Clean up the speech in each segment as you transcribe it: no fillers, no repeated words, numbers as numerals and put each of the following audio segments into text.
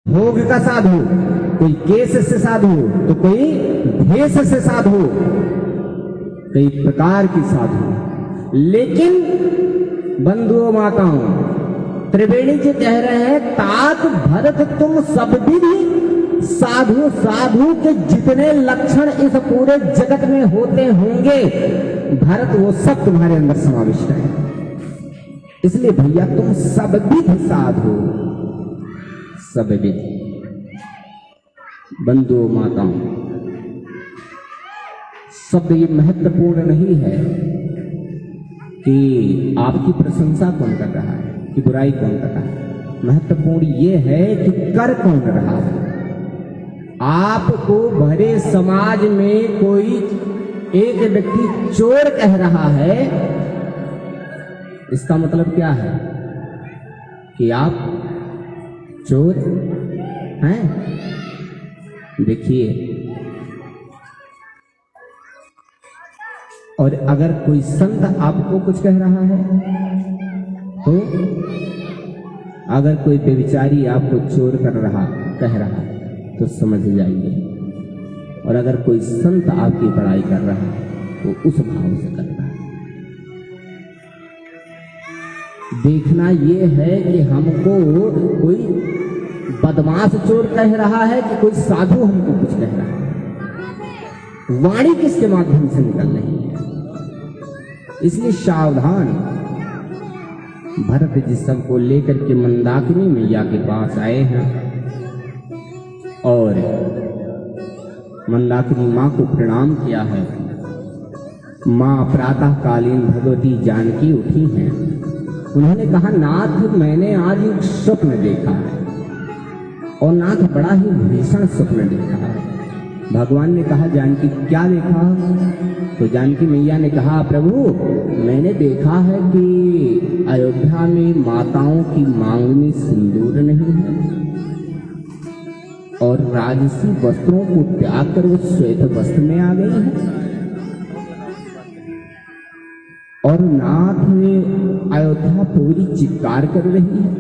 भोग का साधु, कोई केस से साधु, तो कोई भेष से साधु, कई प्रकार की साधु। लेकिन बंधुओं माताओं, त्रिवेणी जी कह रहे हैं तात भरत तुम सब भी साधु, साधु के जितने लक्षण इस पूरे जगत में होते होंगे भरत वो सब तुम्हारे अंदर समाविष्ट है। इसलिए भैया तुम सब भी साधु, सब भी। बंधुओं माताओं, शब्द ये महत्वपूर्ण नहीं है कि आपकी प्रशंसा कौन कर रहा है कि बुराई कौन कर रहा है। महत्वपूर्ण ये है कि कर कौन रहा है। आपको भरे समाज में कोई एक व्यक्ति चोर कह रहा है, इसका मतलब क्या है कि आप चोर हैं। देखिए, और अगर कोई संत आपको कुछ कह रहा है तो, अगर कोई बेविचारी आपको चोर कह रहा है तो समझ जाइए, और अगर कोई संत आपकी बड़ाई कर रहा है तो उस भाव से कर रहा है। देखना ये है कि हमको कोई बदमाश चोर कह रहा है कि कोई साधु हमको कुछ कह रहा है। वाणी किसके माध्यम से निकल रही है। इसलिए सावधान। भरत जी सबको लेकर के मंदाकिनी मैया के पास आए हैं और मंदाकिनी माँ को प्रणाम किया है। माँ प्रातःकालीन भगवती जानकी उठी हैं। उन्होंने कहा, नाथ मैंने आज एक स्वप्न देखा है, और नाथ बड़ा ही भीषण स्वप्न देखा है। भगवान ने कहा, जानकी क्या देखा? तो जानकी मैया ने कहा, प्रभु मैंने देखा है कि अयोध्या में माताओं की मांग में सिंदूर नहीं है, और राजसी वस्त्रों को त्याग कर वो श्वेत वस्त्र में आ गई है, और नाथ में अयोध्या पूरी चित्कार कर रही है।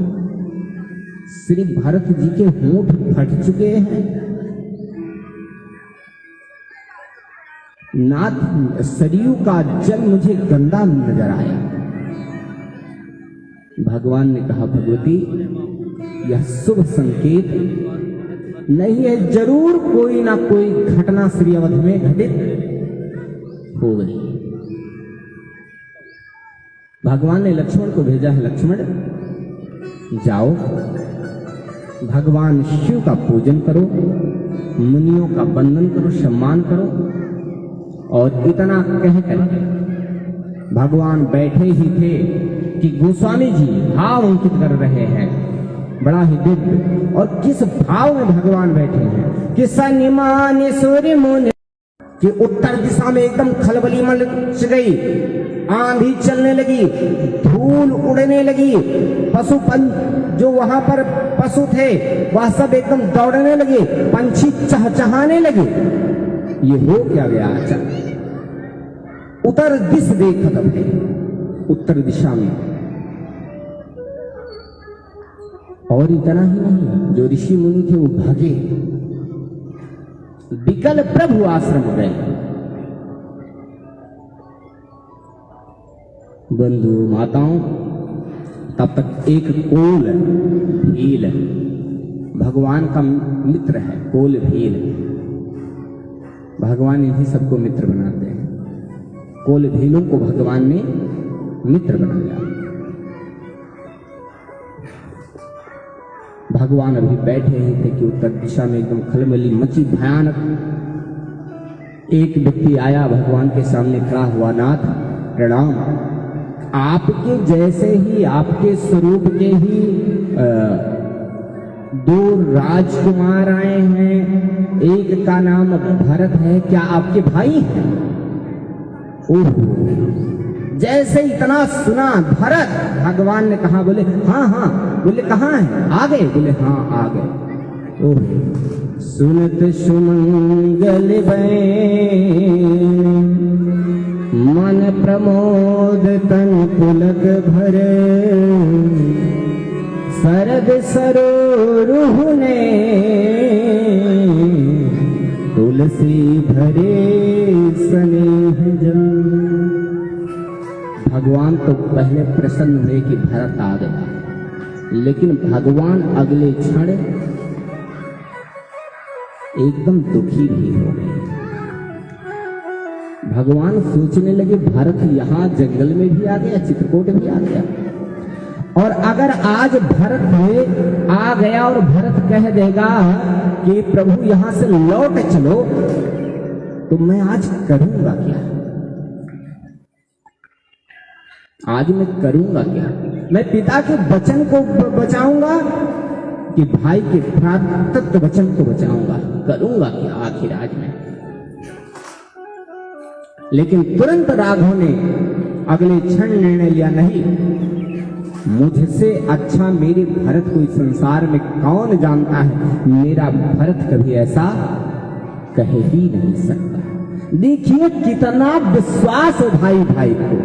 श्री भरत जी के होंठ फट चुके हैं। नाथ सरयू का जल मुझे गंदा नजर आया। भगवान ने कहा, भगवती यह शुभ संकेत नहीं है, जरूर कोई ना कोई घटना श्री अवध में घटित हो गई। भगवान ने लक्ष्मण को भेजा है, लक्ष्मण जाओ भगवान शिव का पूजन करो, मुनियों का वंदन करो, सम्मान करो। और इतना कहकर भगवान बैठे ही थे कि गोस्वामी जी भाव अंकित कर रहे हैं, बड़ा ही दिव्य। और किस भाव में भगवान बैठे हैं कि सनिमान सूर्य मुनि कि उत्तर दिशा में एकदम खलबली मच गई, आंधी चलने लगी, धूल उड़ने लगी, पशुपन जो वहां पर पशु थे वह सब एकदम दौड़ने लगे, पंछी चहचहाने लगे। ये हो क्या गया? अचानक उत्तर दिश देखत है, उत्तर दिशा में। और इतना ही नहीं, जो ऋषि मुनि थे वो भागे, विकल प्रभु आश्रम गए। बंधु माताओं, तब तक एक कोल भील भगवान का मित्र है। कोल भील भगवान इन्हीं सबको मित्र बनाते हैं। कोल भीलों को भगवान ने मित्र बनाया। भगवान अभी बैठे ही थे कि उत्तर दिशा में एकदम खलबली मची, भयानक। एक व्यक्ति आया, भगवान के सामने खड़ा हुआ, नाथ प्रणाम। आपके जैसे ही, आपके स्वरूप के ही दो राजकुमार आए हैं, एक का नाम भरत है, क्या आपके भाई हैं? ओह, जैसे इतना सुना भरत, भगवान ने कहा, बोले हाँ हाँ। बोले कहाँ है? आ गए? बोले हाँ आ गए। ओह, सुनत सुमंगल मन प्रमोद तन पुलक भरे, शरद सरोरुह ने तुलसी भरे स्नेह जल। भगवान तो पहले प्रसन्न हुए कि भरत आ गया, लेकिन भगवान अगले क्षण एकदम दुखी भी हो गए। भगवान सोचने लगे भरत यहां जंगल में भी आ गया, चित्रकूट भी आ गया, और अगर आज भरत आ गया और भरत कह देगा कि प्रभु यहां से लौट चलो, तो मैं आज करूंगा क्या? आज मैं करूंगा क्या? मैं पिता के वचन को बचाऊंगा कि भाई के भ्रातृत्व वचन को बचाऊंगा? करूंगा क्या आखिर आज मैं? लेकिन तुरंत राघव ने अगले क्षण निर्णय लिया, नहीं, मुझसे अच्छा मेरे भरत को इस संसार में कौन जानता है। मेरा भरत कभी ऐसा कह ही नहीं सकता। देखिए कितना विश्वास है भाई भाई को,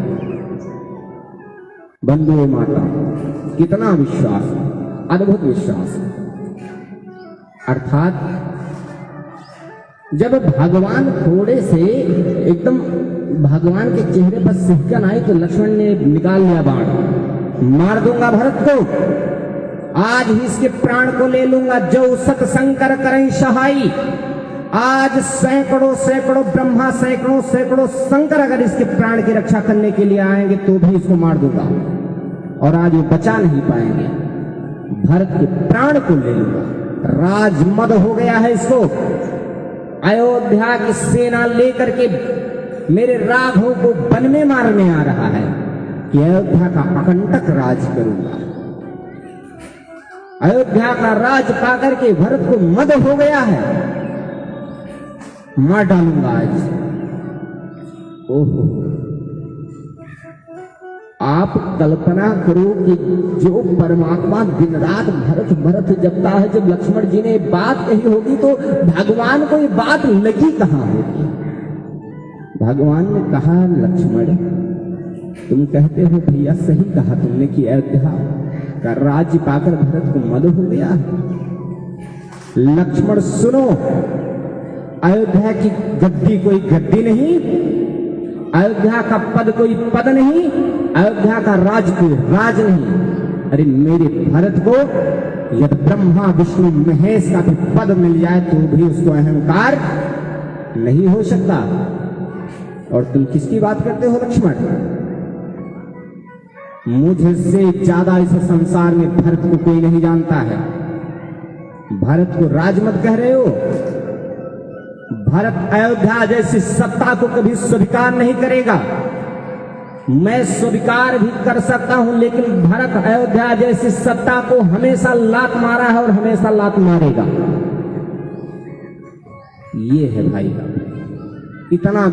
बंधुओं माता, कितना विश्वास, अद्भुत विश्वास। अर्थात जब भगवान थोड़े से एकदम भगवान के चेहरे पर सिहकन आई तो लक्ष्मण ने निकाल लिया बाण, मार दूंगा भरत को, आज ही इसके प्राण को ले लूंगा। जो सत शंकर करें सहाई, आज सैकड़ों सैकड़ों ब्रह्मा, सैकड़ों सैकड़ों शंकर अगर इसके प्राण की रक्षा करने के लिए आएंगे तो भी इसको मार दूंगा, और आज वो बचा नहीं पाएंगे। भरत के प्राण को ले लूंगा। राजमद हो गया है इसको। अयोध्या की सेना लेकर के मेरे राघव को वन में मारने आ रहा है कि अयोध्या का अकंटक राज करूंगा। अयोध्या का राज पाकर के भरत को मद हो गया है, मार डालूंगा आज। ओहो, आप कल्पना करो कि जो परमात्मा दिन रात भरत भरत जपता है, जब लक्ष्मण जी ने बात कही होगी तो भगवान को ये बात लगी कहां होगी? भगवान ने कहा, लक्ष्मण तुम कहते हो भैया, सही कहा तुमने कि अयोध्या का राज्य पाकर भरत को मद हो गया। लक्ष्मण सुनो, अयोध्या की गद्दी कोई गद्दी नहीं, अयोध्या का पद कोई पद नहीं, अयोध्या का राज कोई राज नहीं। अरे मेरे भरत को यदि ब्रह्मा विष्णु महेश का भी पद मिल जाए तो भी उसको अहंकार नहीं हो सकता। और तुम किसकी बात करते हो लक्ष्मण? मुझसे ज्यादा इस संसार में भरत को कोई नहीं जानता है। भरत को राजमत कह रहे हो? भरत अयोध्या जैसी सत्ता को कभी स्वीकार नहीं करेगा। मैं स्वीकार भी कर सकता हूं, लेकिन भरत अयोध्या जैसी सत्ता को हमेशा लात मारा है और हमेशा लात मारेगा। ये है भाई, इतना